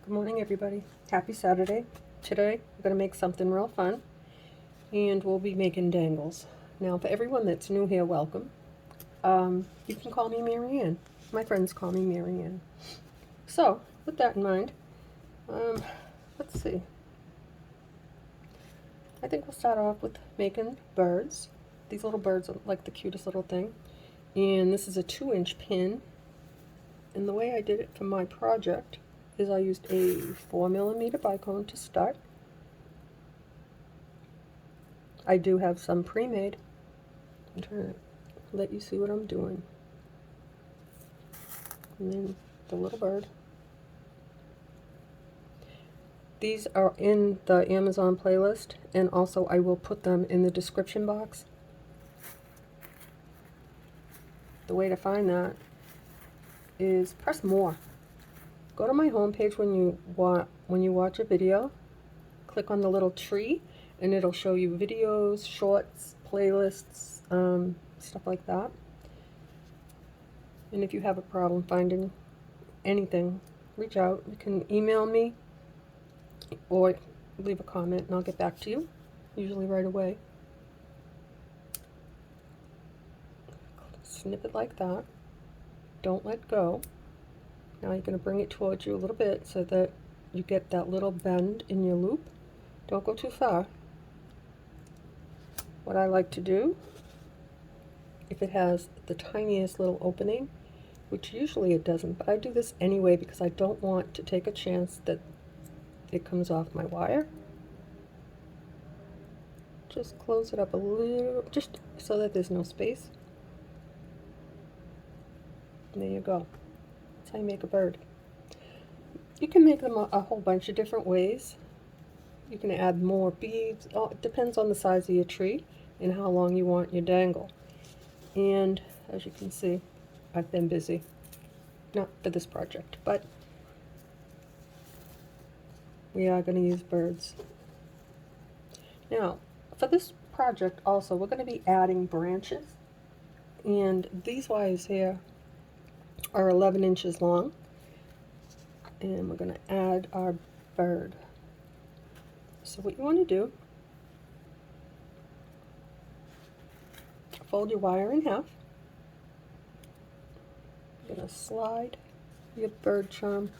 Good morning, everybody. Happy Saturday. Today, we're going to make something real fun, and we'll be making dangles. Now, for everyone that's new here, welcome. You can call me Marianne. My friends call me Marianne. So, with that in mind, let's see. I think we'll start off with making birds. These little birds are like the cutest little thing. And this is a 2-inch pin. And the way I did it for my project is I used a 4mm bicone to start. I do have some pre-made. I'm trying to let you see what I'm doing. And then the little bird. These are in the Amazon playlist, and also I will put them in the description box. The way to find that is press more. Go to my homepage when you watch a video, click on the little tree, and it'll show you videos, shorts, playlists, stuff like that. And if you have a problem finding anything, reach out. You can email me or leave a comment and I'll get back to you, usually right away. Snip it like that. Don't let go. Now you're going to bring it towards you a little bit so that you get that little bend in your loop. Don't go too far. What I like to do, if it has the tiniest little opening, which usually it doesn't, but I do this anyway because I don't want to take a chance that it comes off my wire. Just close it up a little, just so that there's no space. And there you go. That's how you make a bird. You can make them a whole bunch of different ways. You can add more beads. It depends on the size of your tree and how long you want your dangle. And as you can see, I've been busy. Not for this project, but we are going to use birds. Now, for this project also, we're going to be adding branches. And these wires here are 11 inches long. And we're going to add our bird. So what you want to do, fold your wire in half. You're going to slide your bird charm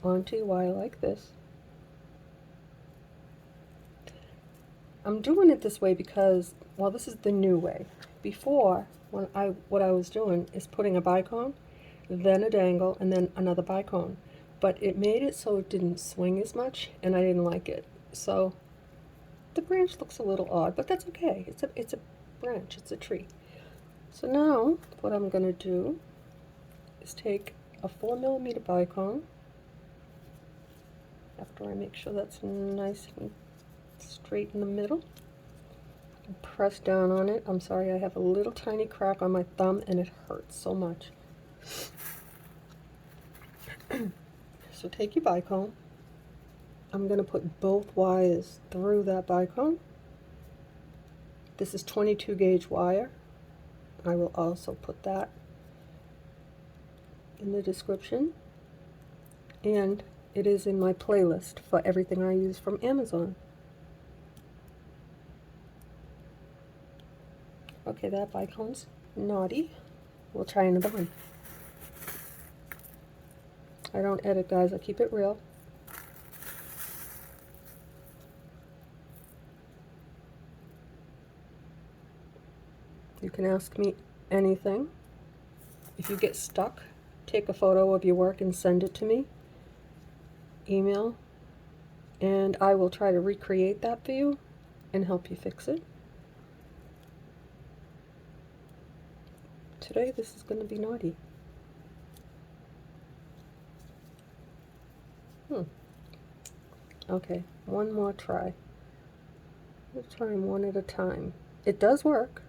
onto your wire like this. I'm doing it this way because, well, this is the new way. Before, what I was doing is putting a bicone, then a dangle, and then another bicone. But it made it so it didn't swing as much, and I didn't like it. So the branch looks a little odd, but that's okay. It's a branch, it's a tree. So now what I'm going to do is take a 4mm bicone, after I make sure that's nice and straight in the middle, and press down on it. I'm sorry, I have a little tiny crack on my thumb and it hurts so much. So take your bicone. I'm going to put both wires through that bicone. This is 22 gauge wire. I will also put that in the description. And it is in my playlist for everything I use from Amazon. Okay, that bicone's naughty. We'll try another one. I don't edit, guys. I keep it real. You can ask me anything. If you get stuck, take a photo of your work and send it to me. Email. And I will try to recreate that for you and help you fix it. Today, this is going to be naughty. Okay, one more try. We'll try them one at a time. It does work.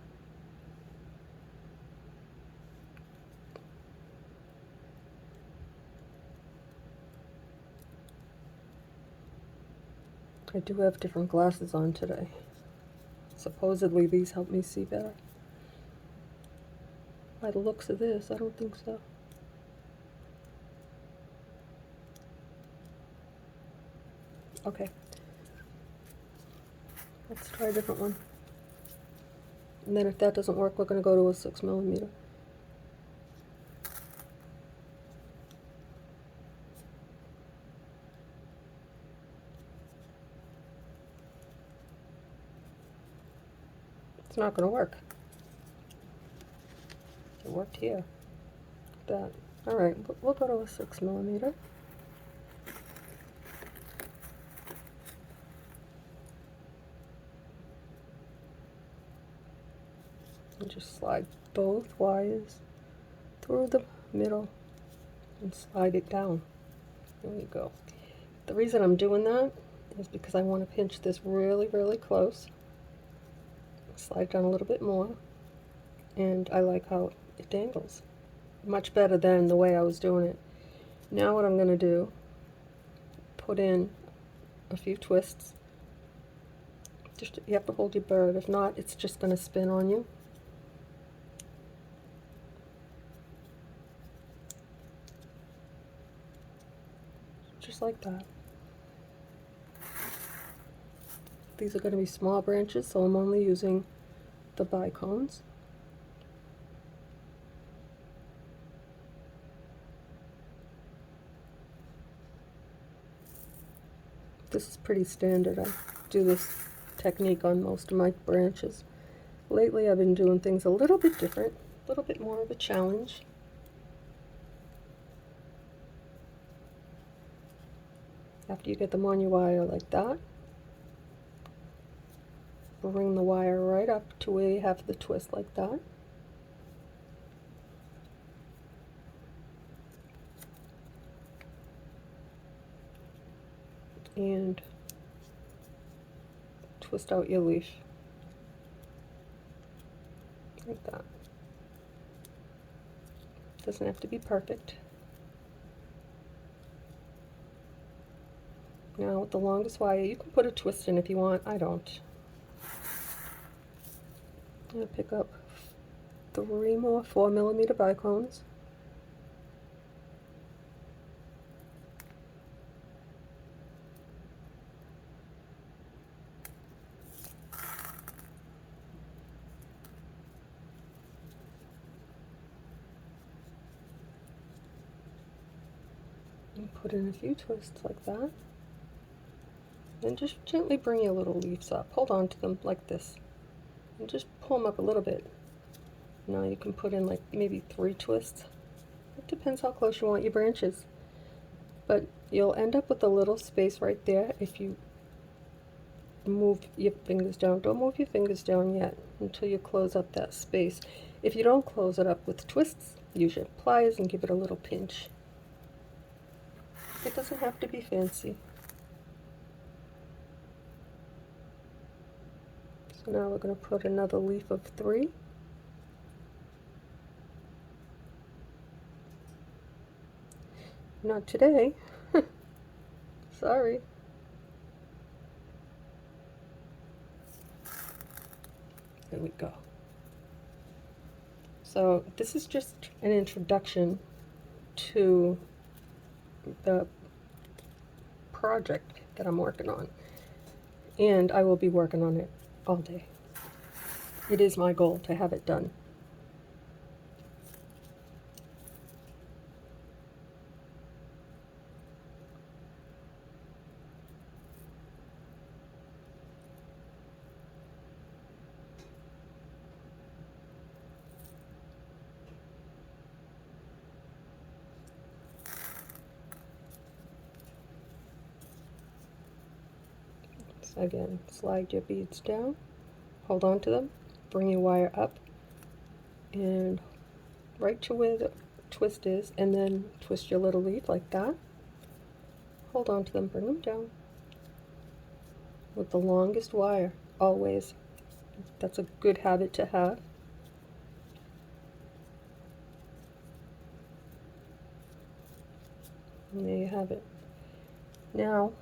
I do have different glasses on today. Supposedly these help me see better. By the looks of this, I don't think so. Okay. Let's try a different one. And then if that doesn't work, we're going to go to a 6mm. It's not going to work. It worked here. That. Alright, we'll go to a 6mm. And just slide both wires through the middle and slide it down. There you go. The reason I'm doing that is because I want to pinch this really, really close. Slide down a little bit more. And I like how it dangles. Much better than the way I was doing it. Now what I'm going to do, put in a few twists. Just, you have to hold your bird. If not, it's just going to spin on you. Just like that. These are going to be small branches, so I'm only using the bicones. This is pretty standard. I do this technique on most of my branches. Lately I've been doing things a little bit different, a little bit more of a challenge. After you get them on your wire like that, bring the wire right up to where you have the twist like that. And twist out your leaf like that. Doesn't have to be perfect. Now with the longest wire, you can put a twist in if you want. I don't. I'm going to pick up 3 more 4mm bicones. And put in a few twists like that. Then just gently bring your little leaves up. Hold on to them like this. And just pull them up a little bit. Now you can put in like maybe 3 twists. It depends how close you want your branches. But you'll end up with a little space right there if you move your fingers down. Don't move your fingers down yet until you close up that space. If you don't close it up with twists, use your pliers and give it a little pinch. It doesn't have to be fancy. So now we're going to put another leaf of 3. Not today. Sorry. There we go. So this is just an introduction to the project that I'm working on. And I will be working on it all day. It is my goal to have it done. So again, slide your beads down, hold on to them, bring your wire up, and right to where the twist is, and then twist your little leaf like that. Hold on to them, bring them down with the longest wire, always. That's a good habit to have. And there you have it. Now,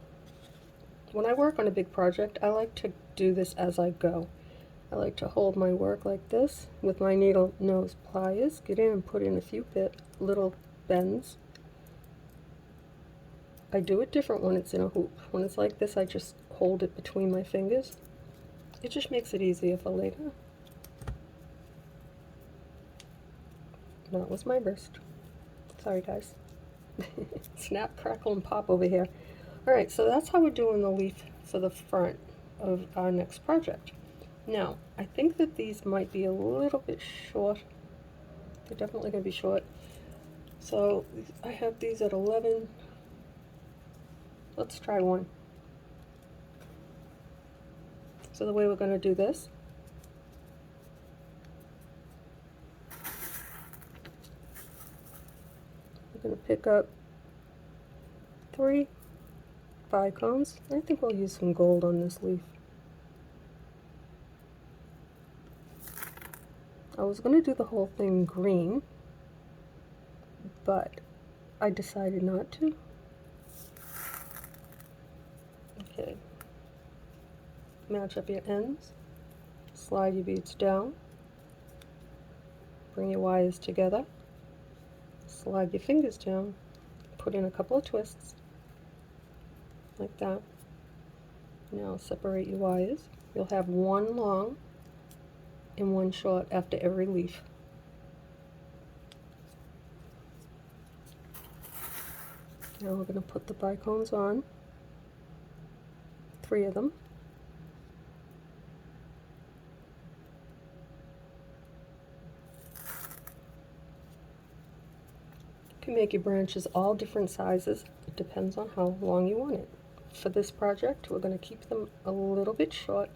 when I work on a big project, I like to do this as I go. I like to hold my work like this with my needle nose pliers, get in and put in a few little bends. I do it different when it's in a hoop. When it's like this, I just hold it between my fingers. It just makes it easier for later. That was my wrist. Sorry, guys. Snap, crackle, and pop over here. Alright, so that's how we're doing the leaf for the front of our next project. Now, I think that these might be a little bit short. They're definitely going to be short. So I have these at 11. Let's try one. So the way we're going to do this, we're going to pick up 3 bicones. I think we'll use some gold on this leaf. I was going to do the whole thing green, but I decided not to. Okay. Match up your ends. Slide your beads down. Bring your wires together. Slide your fingers down. Put in a couple of twists. Like that. Now separate your wires. You'll have one long and one short after every leaf. Now we're going to put the bicones on, 3 of them. You can make your branches all different sizes. It depends on how long you want it. For this project, we're going to keep them a little bit short.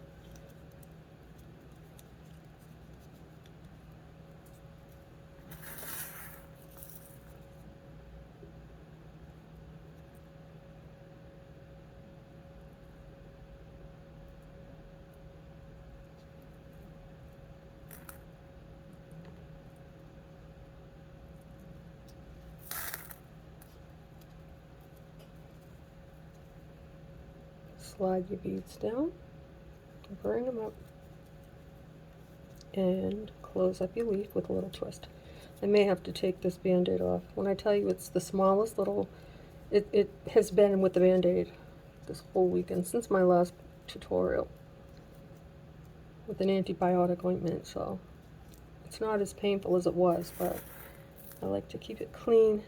Slide your beads down, bring them up, and close up your leaf with a little twist. I may have to take this band-aid off. When I tell you it's the smallest little, it has been with the band-aid this whole weekend since my last tutorial with an antibiotic ointment, so it's not as painful as it was, but I like to keep it clean.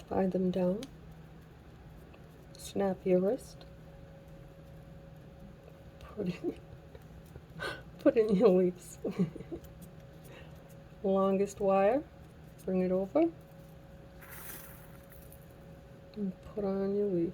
Slide them down, snap your wrist, put in your leaves. Longest wire, bring it over, and put on your leaf.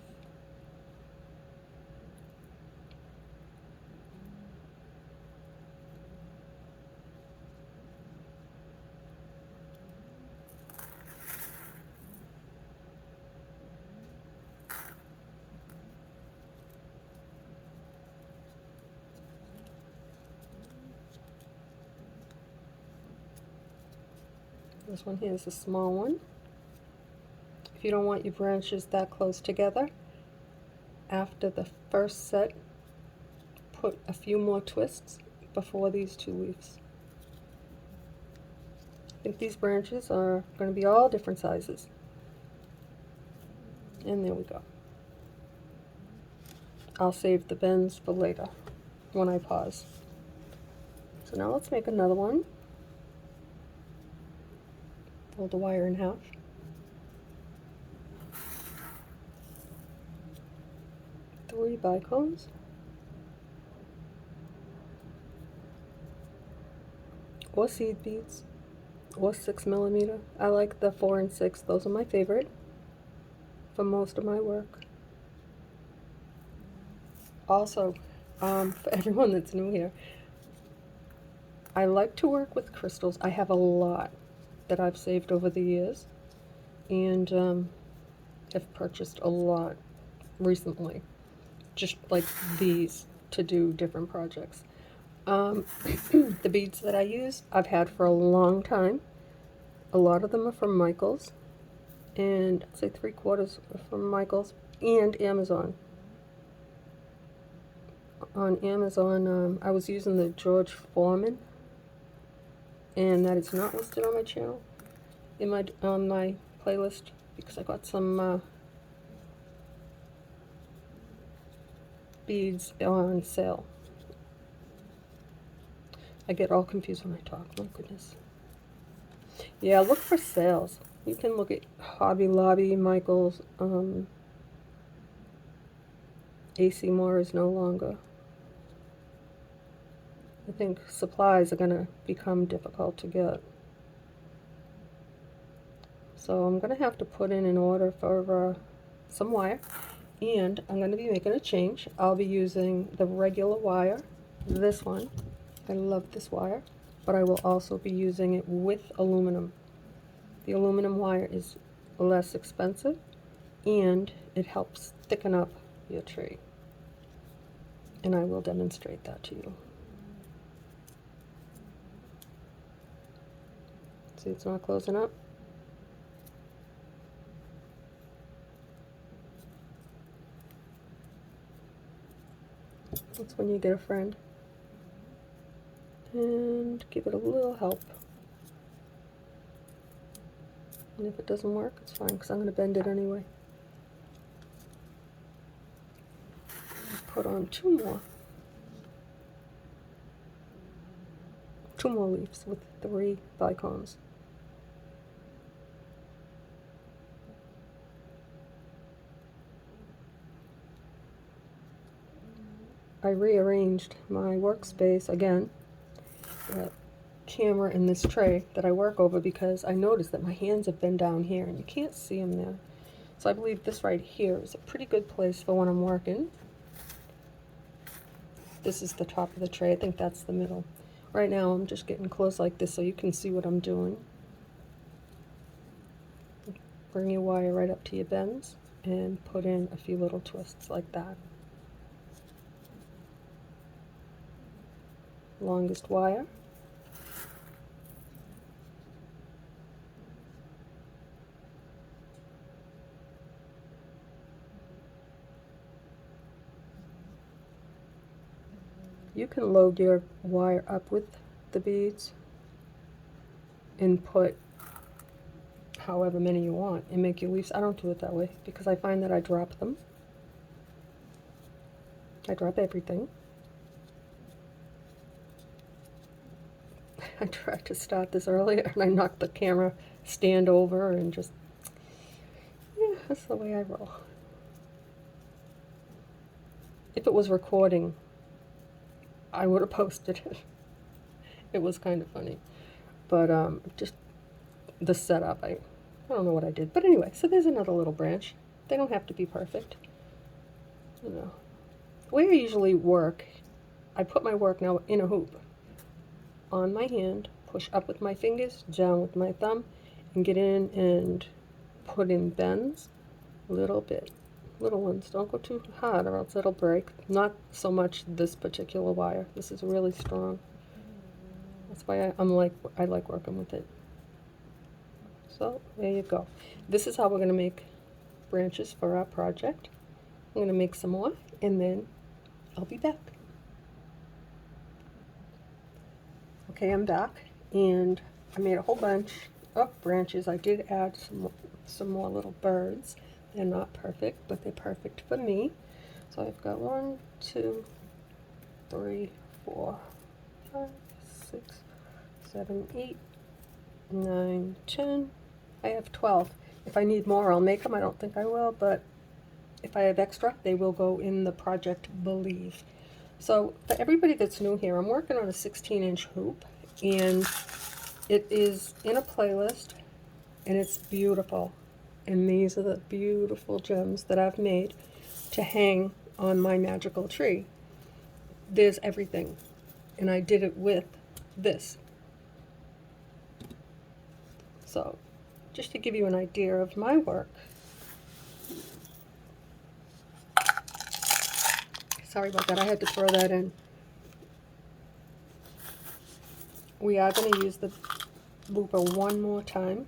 This one here is a small one. If you don't want your branches that close together, after the first set, put a few more twists before these 2 leaves. I think these branches are going to be all different sizes. And there we go. I'll save the bends for later when I pause. So now let's make another one. Fold the wire in half. Three bicones. Or seed beads. Or 6mm. I like the 4 and 6. Those are my favorite for most of my work. Also, for everyone that's new here, I like to work with crystals. I have a lot that I've saved over the years, and have purchased a lot recently, just like these, to do different projects. The beads that I use, I've had for a long time. A lot of them are from Michael's. and I'd say 3/4 from Michael's and Amazon. On Amazon, I was using the George Foreman, and that is not listed on my channel, on my playlist, because I got some beads on sale. I get all confused when I talk, my goodness. Yeah, look for sales. You can look at Hobby Lobby, Michael's, AC Moore is no longer. I think supplies are going to become difficult to get. So I'm going to have to put in an order for some wire, and I'm going to be making a change. I'll be using the regular wire, this one. I love this wire, but I will also be using it with aluminum. The aluminum wire is less expensive, and it helps thicken up your tree. And I will demonstrate that to you. See, it's not closing up. That's when you get a friend. And give it a little help. And if it doesn't work, it's fine, because I'm going to bend it anyway. Put on two more leaves with 3 bicones. I rearranged my workspace again, the camera in this tray that I work over, because I noticed that my hands have been down here and you can't see them there. So I believe this right here is a pretty good place for when I'm working. This is the top of the tray. I think that's the middle. Right now I'm just getting close like this so you can see what I'm doing. Bring your wire right up to your bends and put in a few little twists like that. Longest wire. You can load your wire up with the beads and put however many you want and make your leaves. I don't do it that way because I find that I drop them. I drop everything. I tried to start this earlier and I knocked the camera stand over and just, yeah, that's the way I roll. If it was recording, I would have posted it. It was kind of funny. But just the setup, I don't know what I did. But anyway, so there's another little branch. They don't have to be perfect. You know. The way I usually work, I put my work now in a hoop on my hand, push up with my fingers, down with my thumb, and get in and put in bends a little bit. Little ones, don't go too hard or else it'll break. Not so much this particular wire. This is really strong. That's why I like working with it. So there you go. This is how we're going to make branches for our project. I'm going to make some more and then I'll be back. Okay, I'm back and I made a whole bunch of branches. I did add some more little birds. They're not perfect, but they're perfect for me. So I've got 1, 2, 3, 4, 5, 6, 7, 8, 9, 10. I have 12. If I need more, I'll make them. I don't think I will, but if I have extra, they will go in the project Believe. So for everybody that's new here, I'm working on a 16-inch hoop, and it is in a playlist, and it's beautiful. And these are the beautiful gems that I've made to hang on my magical tree. There's everything, and I did it with this. So just to give you an idea of my work. Sorry about that, I had to throw that in. We are going to use the looper one more time.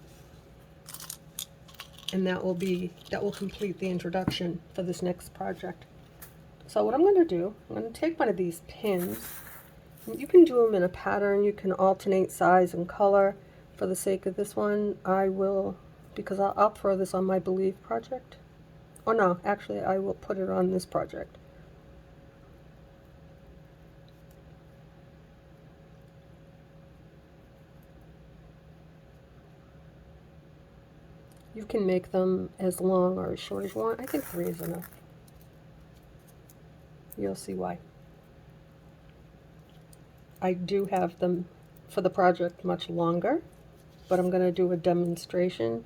and that will complete the introduction for this next project. So what I'm going to do, I'm going to take one of these pins. You can do them in a pattern, you can alternate size and color. For the sake of this one, I will, because I'll throw this on my Believe project. Oh no, actually I will put it on this project. You can make them as long or as short as you want. I think 3 is enough. You'll see why. I do have them for the project much longer, but I'm going to do a demonstration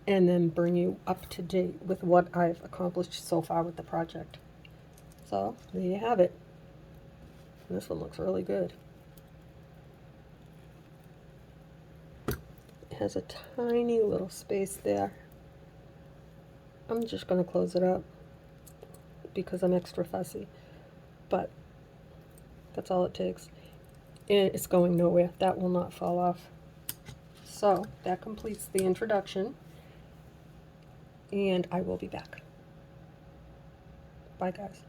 and then bring you up to date with what I've accomplished so far with the project. So there you have it. This one looks really good. It has a tiny little space there. I'm just going to close it up because I'm extra fussy, but that's all it takes. And it's going nowhere. That will not fall off. So that completes the introduction, and I will be back. Bye, guys.